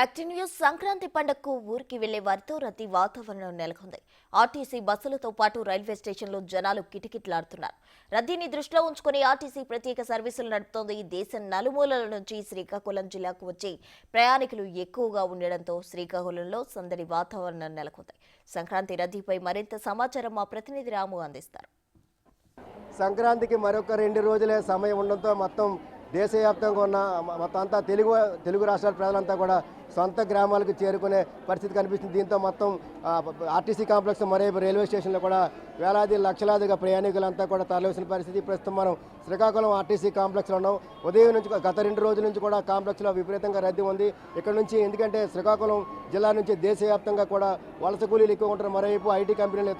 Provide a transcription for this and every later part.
యాక్టిన్యూస్ సంక్రాంతి పండుగకు ఊరికి వెళ్లే వారితో రద్దీ వాతావరణం నెలకొంది. ఆర్టీసీ బస్సులతో పాటు రైల్వే స్టేషన్లో జనాలు కిటకిటలాడుతున్నారు. రద్దీని దృష్టిలో ఉంచుకుని ఆర్టీసీ ప్రత్యేక సర్వీసులు నడుపుతోంది. దేశం నలుమూలల నుంచి శ్రీకాకుళం జిల్లాకు వచ్చే ప్రయాణికులు ఎక్కువగా ఉండడంతో శ్రీకాకుళంలో సందడి వాతావరణం నెలకొంది. సంక్రాంతి రద్దీపై మరింత సమాచారం మా ప్రతినిధి రాము అందిస్తారు. సంక్రాంతికి మరొక 2 రోజులే సమయం ఉండడంతో మొత్తం దేశవ్యాప్తంగా ఉన్న మొత్తం అంతా తెలుగు రాష్ట్రాల ప్రజలంతా కూడా సొంత గ్రామాలకు చేరుకునే పరిస్థితి కనిపిస్తుంది. దీంతో మొత్తం ఆర్టీసీ కాంప్లెక్స్ మరోవైపు రైల్వే స్టేషన్లో కూడా వేలాది లక్షలాదిగా ప్రయాణికులంతా కూడా తరలివసిన పరిస్థితి. ప్రస్తుతం మనం శ్రీకాకుళం ఆర్టీసీ కాంప్లెక్స్లో ఉన్నాం. ఉదయం నుంచి గత 2 రోజుల నుంచి కూడా కాంప్లెక్స్లో విపరీతంగా రద్దీ ఉంది. ఇక్కడ నుంచి ఎందుకంటే శ్రీకాకుళం జిల్లా నుంచి దేశవ్యాప్తంగా కూడా వలస కూలీలు ఎక్కువ ఉంటారు. మరోవైపు ఐటీ కంపెనీలు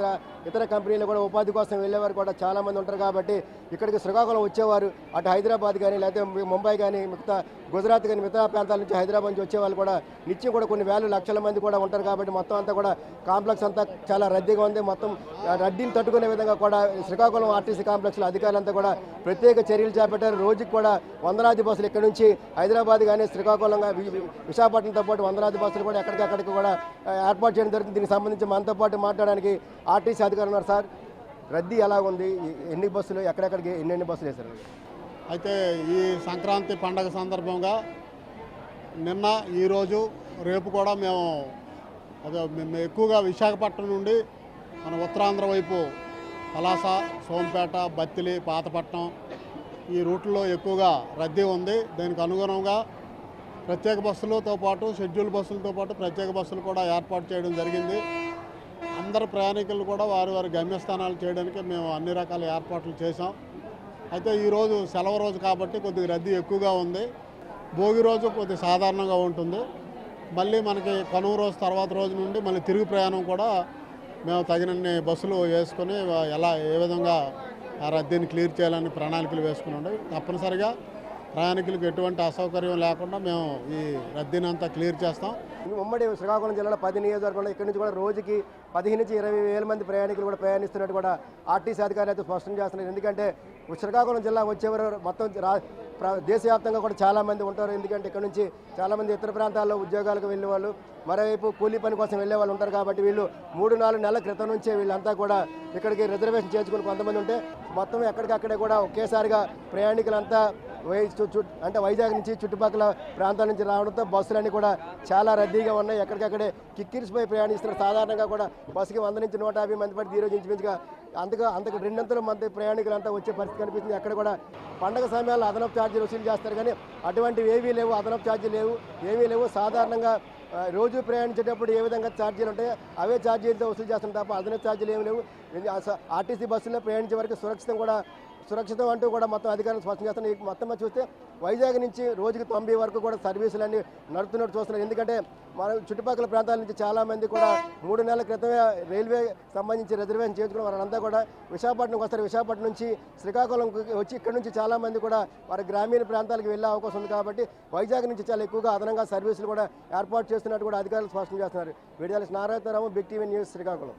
ఇతర కంపెనీలు కూడా ఉపాధి కోసం వెళ్ళేవారు కూడా చాలామంది ఉంటారు. కాబట్టి ఇక్కడికి శ్రీకాకుళం వచ్చేవారు అటు హైదరాబాద్ కానీ లేకపోతే ముంబై కానీ మిగతా గుజరాత్ కానీ మిగతా ప్రాంతాల నుంచి హైదరాబాద్ నుంచి వచ్చేవాళ్ళు కూడా నిత్యం కూడా కొన్ని వేల లక్షల మంది కూడా ఉంటారు. కాబట్టి మొత్తం అంతా కూడా కాంప్లెక్స్ అంతా చాలా రద్దీగా ఉంది. మొత్తం రద్దీని తట్టుకునే విధంగా కూడా శ్రీకాకుళం ఆర్టీసీ కాంప్లెక్స్లో అధికారులంతా కూడా ప్రత్యేక చర్యలు చేపట్టారు. రోజుకి కూడా వందలాది బస్సులు ఇక్కడ నుంచి హైదరాబాద్ కానీ శ్రీకాకుళం విశాఖపట్నంతో పాటు వందలాది బస్సులు కూడా ఎక్కడికక్కడికి కూడా ఏర్పాటు చేయడం జరుగుతుంది. దీనికి సంబంధించి మనతో పాటు మాట్లాడడానికి ఆర్టీసీ అధికారులు ఉన్నారు. సార్, రద్దీ ఎలా ఉంది? ఎన్ని బస్సులు ఎక్కడెక్కడికి ఎన్ని బస్సులు వేశారు? అయితే ఈ సంక్రాంతి పండగ సందర్భంగా నిన్న ఈరోజు రేపు కూడా మేము ఎక్కువగా విశాఖపట్నం నుండి మన ఉత్తరాంధ్ర వైపు పలాస, సోంపేట, బత్తిలి, పాతపట్నం ఈ రూట్లో ఎక్కువగా రద్దీ ఉంది. దానికి అనుగుణంగా ప్రత్యేక బస్సులతో పాటు షెడ్యూల్ బస్సులతో పాటు ప్రత్యేక బస్సులు కూడా ఏర్పాటు చేయడం జరిగింది. అందరు ప్రయాణికులు కూడా వారి వారి గమ్యస్థానాలు చేయడానికి మేము అన్ని రకాల ఏర్పాట్లు చేసాం. అయితే ఈరోజు సెలవు రోజు కాబట్టి కొద్దిగా రద్దీ ఎక్కువగా ఉంది. భోగి రోజు కొద్దిగా సాధారణంగా ఉంటుంది. మళ్ళీ మనకి కనుమ రోజు తర్వాత రోజు నుండి మళ్ళీ తిరుగు ప్రయాణం కూడా మేము తగినన్ని బస్సులు వేసుకొని ఏ విధంగా ఆ రద్దీని క్లియర్ చేయాలని ప్రణాళికలు వేసుకుని ఉండే తప్పనిసరిగా ప్రయాణికులకు ఎటువంటి అసౌకర్యం లేకుండా మేము ఈ రద్దీని అంతా క్లియర్ చేస్తాం. ఉమ్మడి శ్రీకాకుళం జిల్లాలో 10 నియోజకవర్గంలో ఇక్కడి నుంచి కూడా రోజుకి 15 నుంచి 20 వేల మంది ప్రయాణికులు కూడా ప్రయాణిస్తున్నట్టు కూడా ఆర్టీసీ అధికారులు అయితే స్పష్టం చేస్తున్నారు. ఎందుకంటే శ్రీకాకుళం జిల్లా వచ్చేవారు మొత్తం దేశవ్యాప్తంగా కూడా చాలామంది ఉంటారు. ఎందుకంటే ఇక్కడ నుంచి చాలామంది ఇతర ప్రాంతాల్లో ఉద్యోగాలకు వెళ్ళే వాళ్ళు, మరోవైపు కూలీ పని కోసం వెళ్ళే వాళ్ళు ఉంటారు. కాబట్టి వీళ్ళు 3-4 నెలల క్రితం నుంచే వీళ్ళంతా కూడా ఇక్కడికి రిజర్వేషన్ చేసుకుని కొంతమంది ఉంటే మొత్తం ఎక్కడికక్కడే కూడా ఒకేసారిగా ప్రయాణికులంతా అంటే వైజాగ్ నుంచి చుట్టుపక్కల ప్రాంతాల నుంచి రావడంతో బస్సులన్నీ కూడా చాలా రద్దీగా ఉన్నాయి. ఎక్కడికక్కడే కిక్కిరిసిపోయి ప్రయాణిస్తున్నారు. సాధారణంగా కూడా బస్సుకి 100 నుంచి 150 మంది పడి ఈరోజు ఇంచుమించుగా అంతకు 200 మంది ప్రయాణికులంతా వచ్చే పరిస్థితి కనిపిస్తుంది. అక్కడ కూడా పండగ సమయాల్లో అదనపు ఛార్జీలు వసూలు చేస్తారు, కానీ అటువంటివి ఏవీ లేవు. అదనపు ఛార్జీలు ఏమీ లేవు. సాధారణంగా రోజు ప్రయాణించేటప్పుడు ఏ విధంగా ఛార్జీలు ఉంటాయో అవే ఛార్జీలతో వసూలు చేస్తాం తప్ప అదనపు ఛార్జీలు ఏమి లేవు. ఆర్టీసీ బస్సుల్లో ప్రయాణించే వరకు సురక్షితం అంటూ కూడా మొత్తం అధికారులు స్పష్టం చేస్తున్నారు. మొత్తం చూస్తే వైజాగ్ నుంచి రోజుకి 90 వరకు కూడా సర్వీసులన్నీ నడుపుతున్నట్టు చూస్తున్నారు. ఎందుకంటే మన చుట్టుపక్కల ప్రాంతాల నుంచి చాలామంది కూడా 3 నెలల క్రితమే రైల్వే సంబంధించి రిజర్వేషన్ చేసుకుని వారంతా కూడా విశాఖపట్నంకి వస్తారు. విశాఖపట్నం నుంచి శ్రీకాకుళంకి వచ్చి ఇక్కడ నుంచి చాలామంది కూడా వారి గ్రామీణ ప్రాంతాలకు వెళ్ళే అవకాశం ఉంది. కాబట్టి వైజాగ్ నుంచి చాలా ఎక్కువగా అదనంగా సర్వీసులు కూడా ఏర్పాటు చేస్తున్నట్టు కూడా అధికారులు స్పష్టం చేస్తున్నారు. వీడియోలు Narayanarao, big TV news, Srikakulam.